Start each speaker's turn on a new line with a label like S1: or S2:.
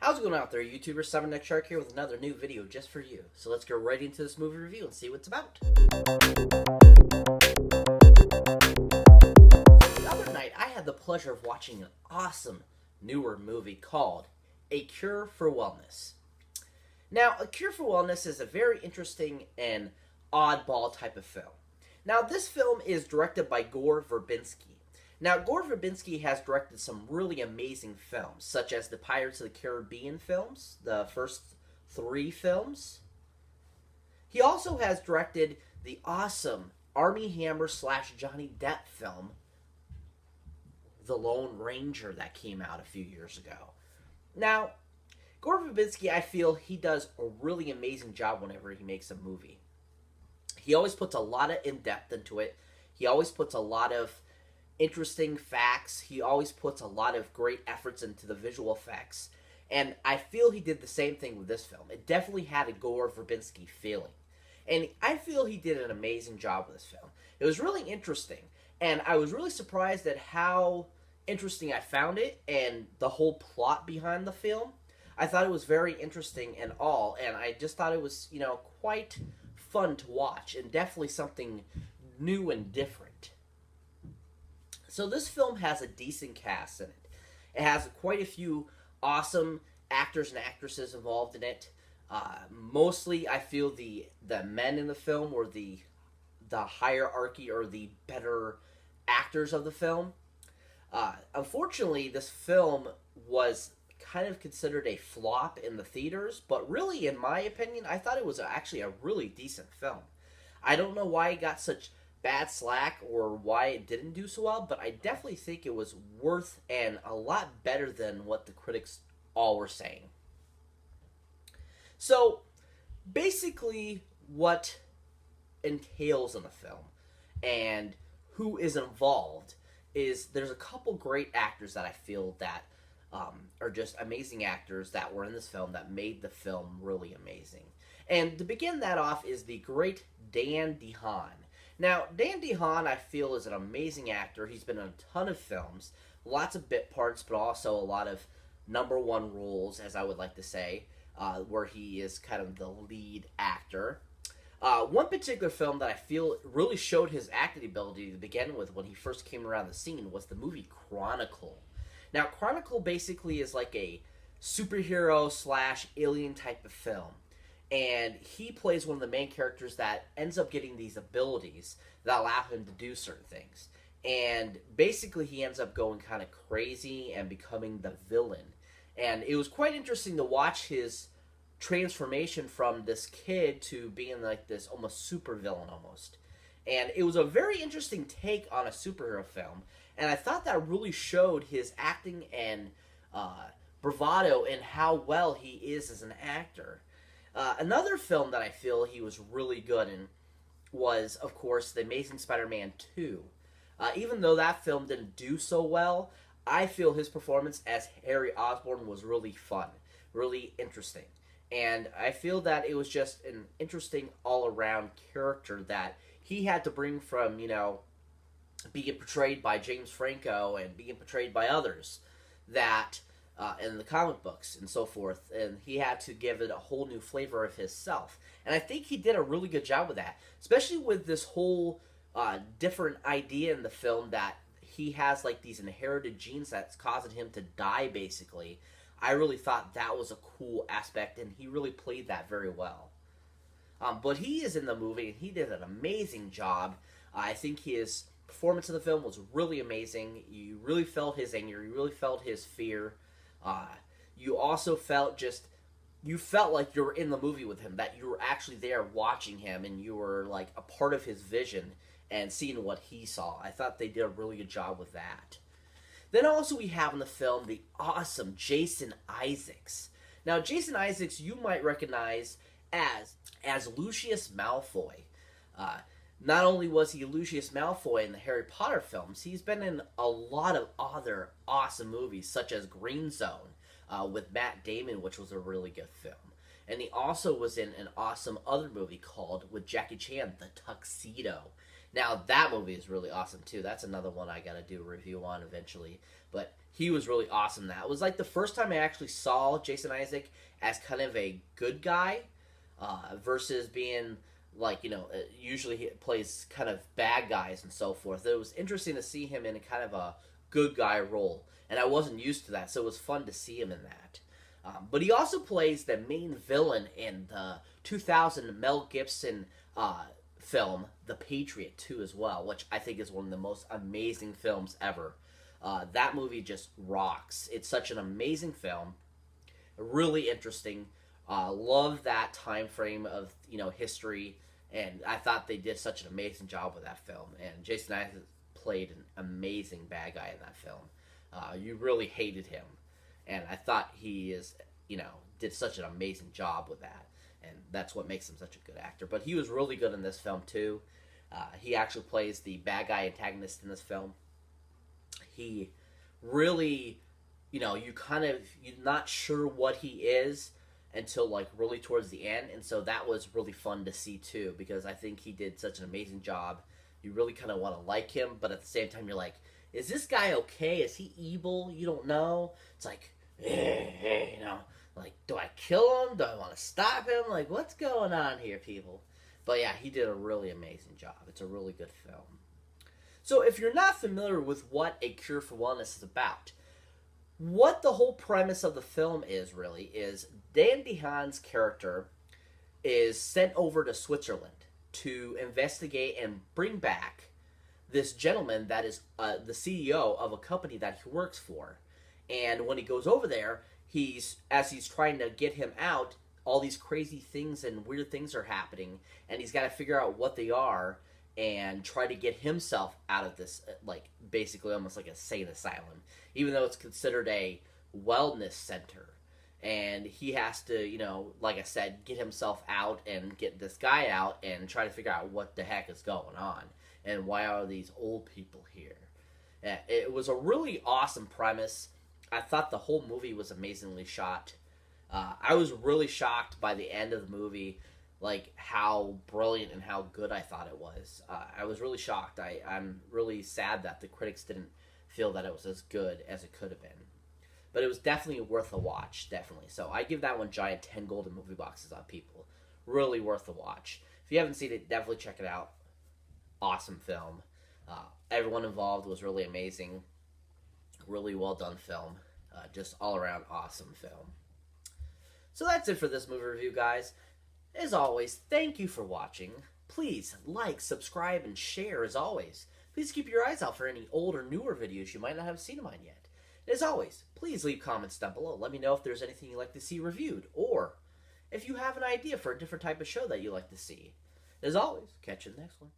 S1: How's it going out there, YouTuber? Summon Next Shark here with another new video just for you. So let's go right into this movie review and see what it's about. The other night, I had the pleasure of watching an awesome, newer movie called A Cure for Wellness. Now, A Cure for Wellness is a very interesting and oddball type of film. Now, this film is directed by Gore Verbinski. Now, Gore Verbinski has directed some really amazing films, such as the Pirates of the Caribbean films, the first 3 films. He also has directed the awesome Armie Hammer / Johnny Depp film, The Lone Ranger, that came out a few years ago. Now, Gore Verbinski, I feel he does a really amazing job whenever he makes a movie. He always puts a lot of in-depth into it. He always puts a lot of interesting facts. He always puts a lot of great efforts into the visual effects. And I feel he did the same thing with this film. It definitely had a Gore Verbinski feeling. And I feel he did an amazing job with this film. It was really interesting. And I was really surprised at how interesting I found it and the whole plot behind the film. I thought it was very interesting and all. And I just thought it was, quite fun to watch. And definitely something new and different. So this film has a decent cast in it. It has quite a few awesome actors and actresses involved in it. Mostly, I feel the men in the film were the hierarchy or the better actors of the film. Unfortunately, this film was kind of considered a flop in the theaters, but really, in my opinion, I thought it was actually a really decent film. I don't know why it got such bad slack or why it didn't do so well, but I definitely think it was worth and a lot better than what the critics all were saying. So, basically, what entails in the film and who is involved is there's a couple great actors that I feel that are just amazing actors that were in this film that made the film really amazing. And to begin that off is the great Dan DeHaan. Now, Dan DeHaan, I feel, is an amazing actor. He's been in a ton of films, lots of bit parts, but also a lot of number one roles, as I would like to say, where he is kind of the lead actor. One particular film that I feel really showed his acting ability to begin with when he first came around the scene was the movie Chronicle. Now, Chronicle basically is like a superhero / alien type of film. And he plays one of the main characters that ends up getting these abilities that allow him to do certain things. And basically he ends up going kind of crazy and becoming the villain. And it was quite interesting to watch his transformation from this kid to being like this almost super villain almost. And it was a very interesting take on a superhero film. And I thought that really showed his acting and bravado and how well he is as an actor. Another film that I feel he was really good in was, of course, The Amazing Spider-Man 2. Even though that film didn't do so well, I feel his performance as Harry Osborn was really fun, really interesting. And I feel that it was just an interesting all-around character that he had to bring from, being portrayed by James Franco and being portrayed by others that in the comic books and so forth, and he had to give it a whole new flavor of himself. And I think he did a really good job with that, especially with this whole different idea in the film that he has like these inherited genes that's causing him to die, basically. I really thought that was a cool aspect, and he really played that very well. But he is in the movie, and he did an amazing job. I think his performance in the film was really amazing. You really felt his anger. You really felt his fear. You also felt you felt like you were in the movie with him, that you were actually there watching him, and you were like a part of his vision and seeing what he saw. I thought they did a really good job with that. Then also we have in the film the awesome Jason Isaacs. Now, Jason Isaacs you might recognize as Lucius Malfoy. Not only was he Lucius Malfoy in the Harry Potter films, he's been in a lot of other awesome movies, such as Green Zone with Matt Damon, which was a really good film. And he also was in an awesome other movie called, with Jackie Chan, The Tuxedo. Now, that movie is really awesome, too. That's another one I gotta do a review on eventually. But he was really awesome. That was like the first time I actually saw Jason Isaac as kind of a good guy, versus being like, usually he plays kind of bad guys and so forth. It was interesting to see him in a kind of a good guy role, and I wasn't used to that, so it was fun to see him in that. But he also plays the main villain in the 2000 Mel Gibson film, The Patriot, too, as well, which I think is one of the most amazing films ever. That movie just rocks. It's such an amazing film, really interesting. Love that time frame of history, and I thought they did such an amazing job with that film. And Jason Isaac played an amazing bad guy in that film. You really hated him, and I thought he did such an amazing job with that, and that's what makes him such a good actor. But he was really good in this film too. He actually plays the bad guy antagonist in this film. He really, you're not sure what he is until like really towards the end, and so that was really fun to see too, because I think he did such an amazing job. You really kind of want to like him, but at the same time you're like, is this guy okay? Is he evil? You don't know. It's like, like, do I kill him? Do I want to stop him? Like, what's going on here, people? But yeah, he did a really amazing job. It's a really good film. So if you're not familiar with what A Cure for Wellness is about, what the whole premise of the film is really is Dan DeHaan's character is sent over to Switzerland to investigate and bring back this gentleman that is the CEO of a company that he works for. And when he goes over there, as he's trying to get him out, all these crazy things and weird things are happening, and he's got to figure out what they are and try to get himself out of this, like, basically almost like a sane asylum, even though it's considered a wellness center. And he has to, like I said, get himself out and get this guy out and try to figure out what the heck is going on and why are these old people here. It was a really awesome premise. I thought the whole movie was amazingly shot. I was really shocked by the end of the movie, like how brilliant and how good I thought it was. I was really shocked. I'm really sad that the critics didn't feel that it was as good as it could have been. But it was definitely worth a watch, definitely. So I give that one giant 10 golden movie boxes on people. Really worth a watch. If you haven't seen it, definitely check it out. Awesome film. Everyone involved was really amazing. Really well done film. Just all around awesome film. So that's it for this movie review, guys. As always, thank you for watching. Please like, subscribe, and share as always. Please keep your eyes out for any old or newer videos you might not have seen of mine yet. As always, please leave comments down below. Let me know if there's anything you'd like to see reviewed, or if you have an idea for a different type of show that you'd like to see. As always, catch you in the next one.